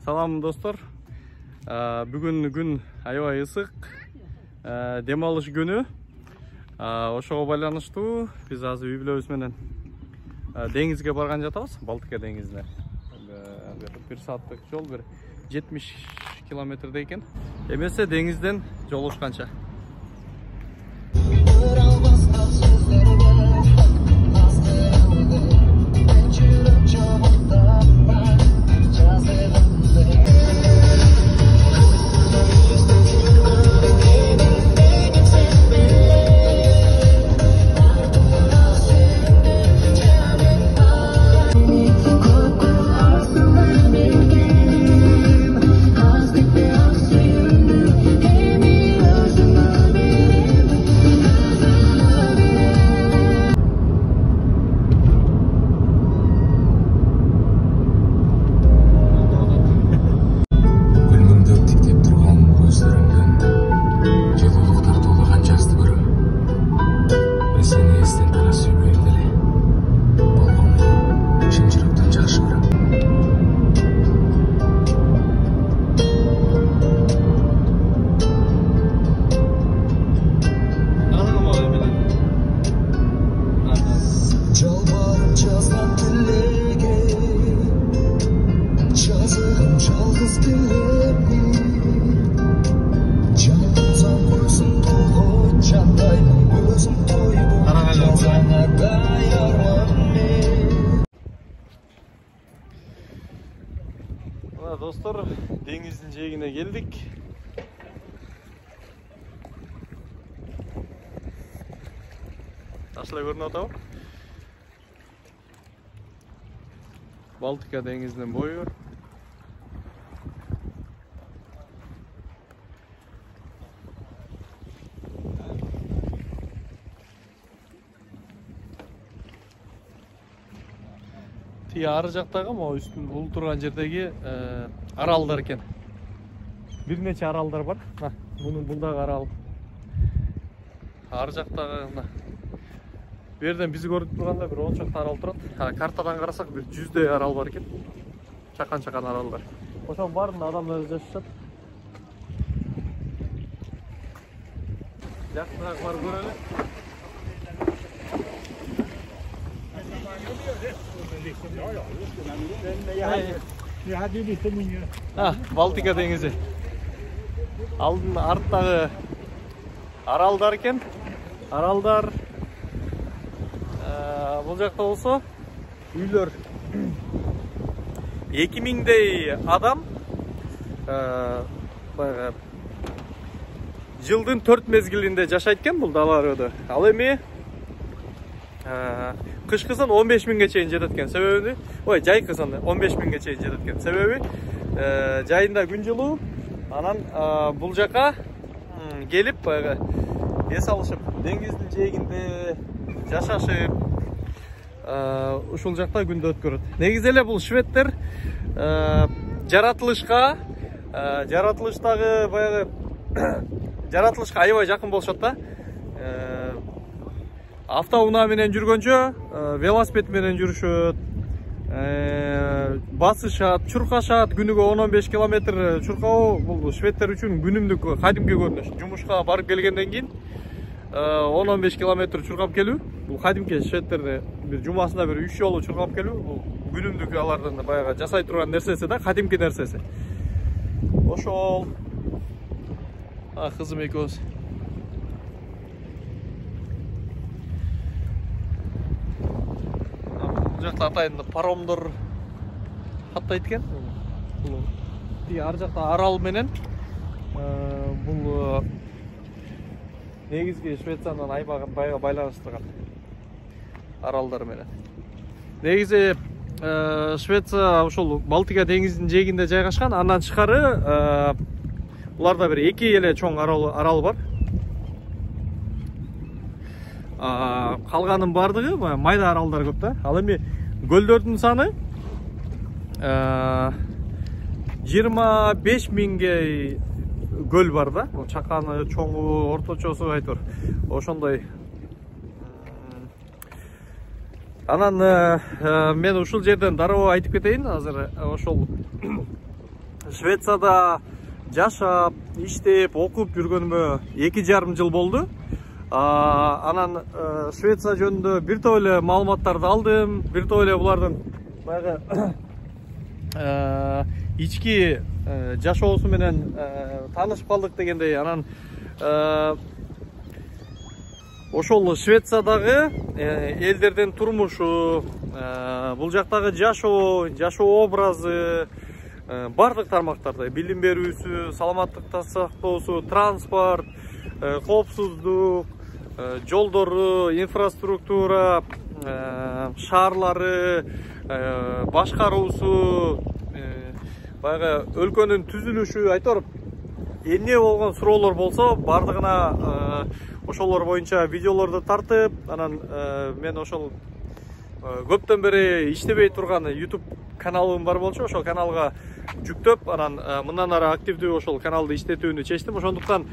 Салам достор. Бүгүн күн аябай ысык. Дем алыш күнү. Ошого байланыштуу биз азыр үй-бүлөбүз менен деңизге барган жатабыз, Балтика деңизине. Bir saatlik жол, 70 kilometrde eкен. Эмесе деңизден жолугушканча. Dostlar, denizin jegine geldik. Taşla görünüyor atau? Baltika denizinin boyu. Arı жактагы ama üstün bul turgan jerdegi aralдар eкен. Bir neçe aralдар бар. Bunun buldagı aral. Arı жактагы мына. Bu yerden bizi görüp turganda bir 10 çakta aral турат. Kartadan karasak bir 100 aral var eкен. Çakan aralдар. Ошонун баарында адамдар жашашат. Жакшыраак бар көрөлү. Baltika denizi. Aldın arttagı aralдар eкен. Aralдар бул жакта болсо үйлөр 2000 адам жылдын 4 мезгилинде жашайт экен бул даларда. Ал эми kış kızın 15.000'e çeyin jetken sebebi, jay kızın 15.000'e çeyin jetken sebebi, jayında gün жылуу, anan bul jaka gelip es alışıp dengizin jeginde жашашып, ушул жакта күндү өткөрөт. Негизи эле бул шведтер жаратылыштагы баягы жаратылышка аябай жакын болушат да. Автоунаа менен жүргөнчө, велосипед менен жүрүшөт, басышат, чуркашат, күнүгө 10-15 километр чуркоо бул шведтер үчүн күнүмдүк кадимки көрүнүш. Жумушка барып келгенден кийин 10-15 километр чуркап келүү, бул кадимки шведтерде бир жумасына бир 3 жолу чуркап келүү, бул күнүмдүк алардын баягы жасай турган нерсеси да, кадимки нерсеси. Ошол кызым экөөбүз жақта атайында паромдор каттайт экен. Бул ар жакта арал менен бул негизги Швециянын аймагын байга байланыштырган аралдар менен. Негизи Швеция ошол Балтика деңизинин жээгинде жайгашкан. Андан тышкары буларда бир 2 эле чоң арал бар. Калганын бардыгы майда аралдар көп да. Ал эми көлдөрдүн саны 25.000 göl var da. O çakanı, çoğu, ortaçosu aytır. Oşonday. Anan men ушул жерден дароо айтып кетейин. Азыр ошол Швецияда жашап, иштеп, окуп жүргөнүмө 2,5 жыл болду. Анан Швеция жөнүндө бир топ эле маалыматтарды алдым. Бир топ эле булардын баягы ички жашоосу менен таанышып калдык дегендей. Анан ошол Швециядагы элдердин турмушу, бул жактагы жашоо образы, бардык тармактарда билим берүүсү, саламаттыкты сактоосу, транспорт, коопсуздук, жолдору, инфраструктура, шаарлары, башкаруусу, баягы өлкөнүн түзүлүшү, айтор эмне болгон суроолор болсо бардыгына ошолор боюнча видеолорду тартып, анан мен ошол көптөн бери иштебей турган YouTube каналым бар болчу, ошол каналга жүктөп, анан мындан ары активдүү ошол каналды иштетүүнү чечтим. Ошондуктан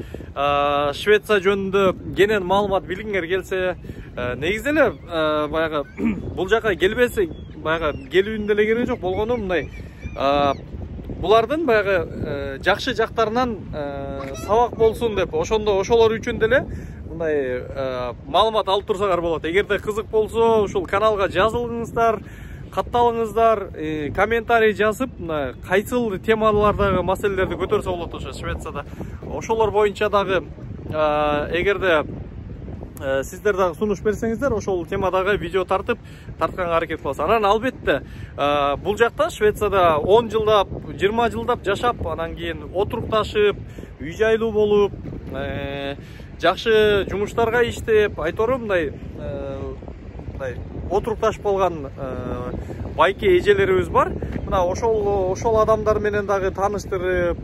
Швеция жөнүндө кенен маалымат билгиңер келсе, негизи эле баягы бул жака келбесе, баягы келүүнүн деле кереги жок. Болгону мындай булардын баягы жакшы жактарынан сабак болсун деп, ошондо ошолор үчүн деле мындай маалымат алып турсаңар болот. Эгерде кызык болсо, ушул каналга жазылыңыздар, катталыңыздар, комментарий жазып, кайсыл темалардагы маселелерди көтөрсө болот ошо Швецияда. Ошолор боюнча дагы эгерде сиздер дагы сунуш берсеңиздер, ошол темадагы видео тартканга аракет кылабыз. Анан албетте бул жакта Швецияда 10 жылдап, 20 жылдап жашап, анан кийин отурукташып, үй жайлуу болуп, жакшы жумуштарга иштеп, айтору мындай отурукташып калган байке эжелерибиз бар. Мына ошол адамдар менен дагы тааныштырып,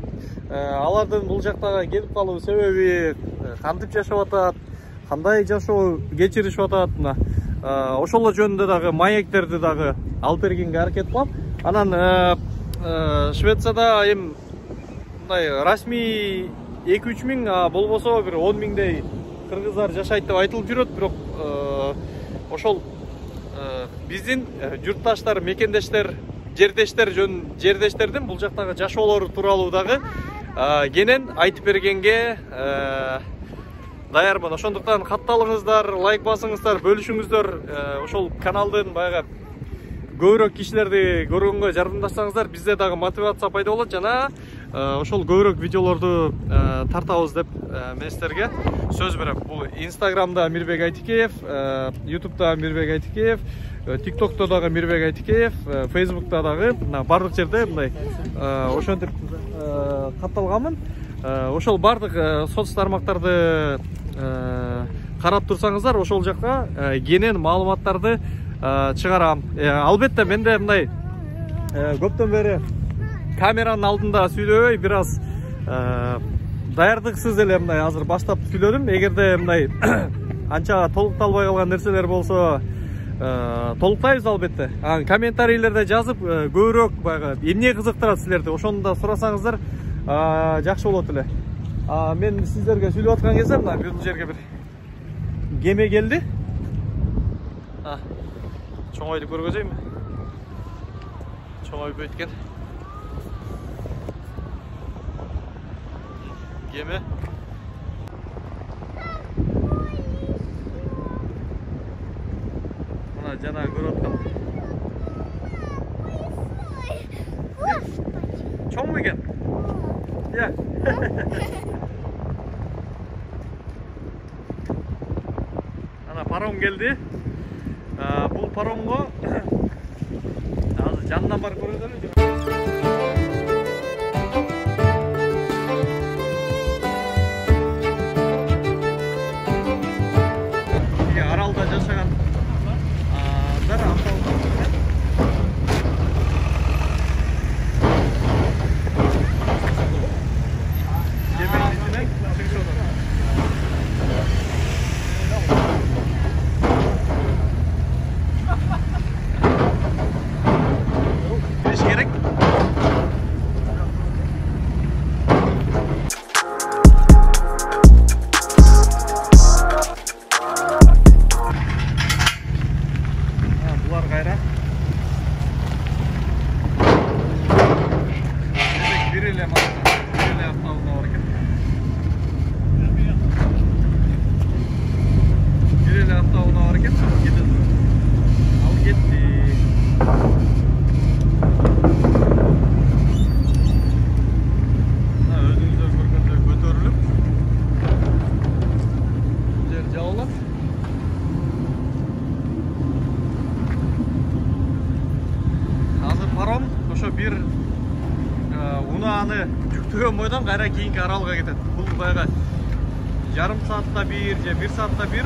алардын бул жактага келип калуу себеби, кантип жашап атат, кандай жашоо кечиришип атат, мына ошолор жөнүндө дагы маектерди дагы алып бергенге аракет кылам. Анан Швецияда эми мындай расмий 2-3 миң, болбосо бир 10 миңдей кыргыздар жашайт деп айтылып жүрөт, бирок ошол биздин журтташтар, мекендештер, жердештердин бул жактагы жашоолору тууралуу дагы кенен айтып бергенге даярмын. Ошондуктан катталыңыздар, лайк басыңыздар, бөлүшүңүздөр, ошол каналдын баягы көбүрөөк кишилерди көргөнгө жардамдашсаңыздар, бизде дагы мотивация пайда болот, жана ошол көбүрөөк видеолорду тартабыз деп мен сиздерге сөз берем. Бул Инстаграмда Мирбек Айтикеев, Ютубта Мирбек Айтикеев, ТикТокто дагы Мирбек Айтикеев, Фейсбукта дагы, бардык жерде мындай ошентип катталганмын. Ошол бардык соц тармактарды карап турсаңыздар, ошол жакка кенен маалыматтарды чыгарам. Албетте менде мындай көптөн бери камеранын алдында сүйлөбөй, бир аз даярдыксыз эле мындай азыр баштап сүйлөдүм. Эгерде мындай анча толукталбай калган нерселер болсо толуктайбыз албетте. Комментарийлерде жазып, көбүрөөк баягы эмне кызыктырат силерди, ошону да сурасаңыздар жакшы болот эле. Мен сиздерге сүйлөп аткан кезде мына бул жерге бир кеме келди. Чоңойду көргөзөйүнбү? Чоңой бөйткөн кеме. Мына жана көрүп аткан. Чоң экен. Я. Ана паром келди. Бул паромго азыр жанынан барып көрөзөлү. Аралда жашаган эле мақта. Бир эле автоунаа бар экен. Бир эле автоунаа бар экен. Кетет. Ал кетти. Өзүңүздөр көргөндөй көтөрүлүп жер жабылат. Азыр паром ошо бир унааны жүктөгөн бойдон кайра кийинки аралга кетет. Бул баягы жарым саатта бир же 1 саатта бир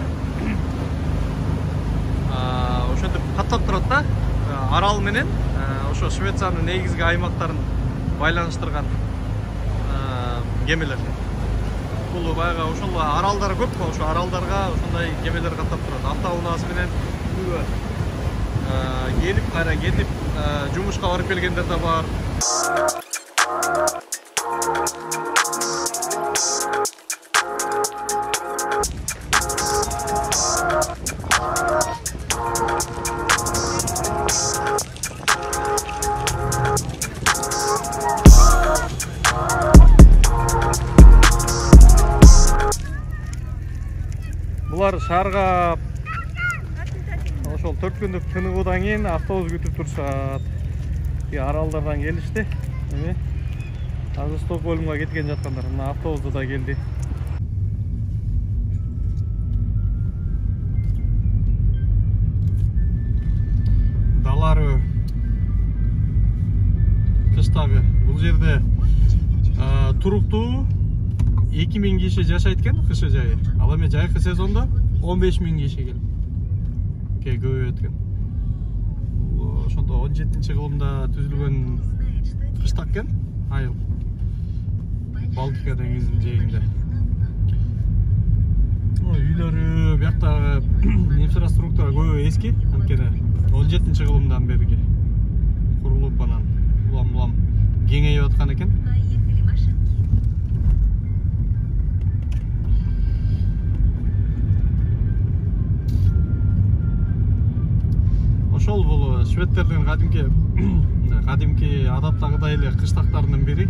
ошентип каттап турат да. Арал менен ошо Швециянын негизги аймактарын байланыштырган кемелер. Бул баягы ошол аралдар көп, ошо аралдарга ошондой кемелер каттап турат. Автоунаасы менен келип кайра кетип жумушка барып келгендер да бар. Булар шаарга ошол 4 күндүк тыныгуудан кийин автобус күтүп турушат. Аралдардан келишти. Эми азыр Стокгольмго кеткен жаткандар. Мына автобус да келди. Далары кыштагы бул жерде туруктуу 2000 киши жашайт экен кышы жайы. Ал эми жайкы сезондо 15000 киши келип көбөйөт экен. Ошондо 17-кылымда түзүлгөн кыштак экен айыл. Балтика деңизинин жээгинде. Үйлөрү бияктагы инфраструктура көбү эски, анткени 17-кылымдан берги курулуп анан улам кеңейип аткан экен. Ошол бул шведтердин кадимки адаттагыдай эле кыштактарынын бири.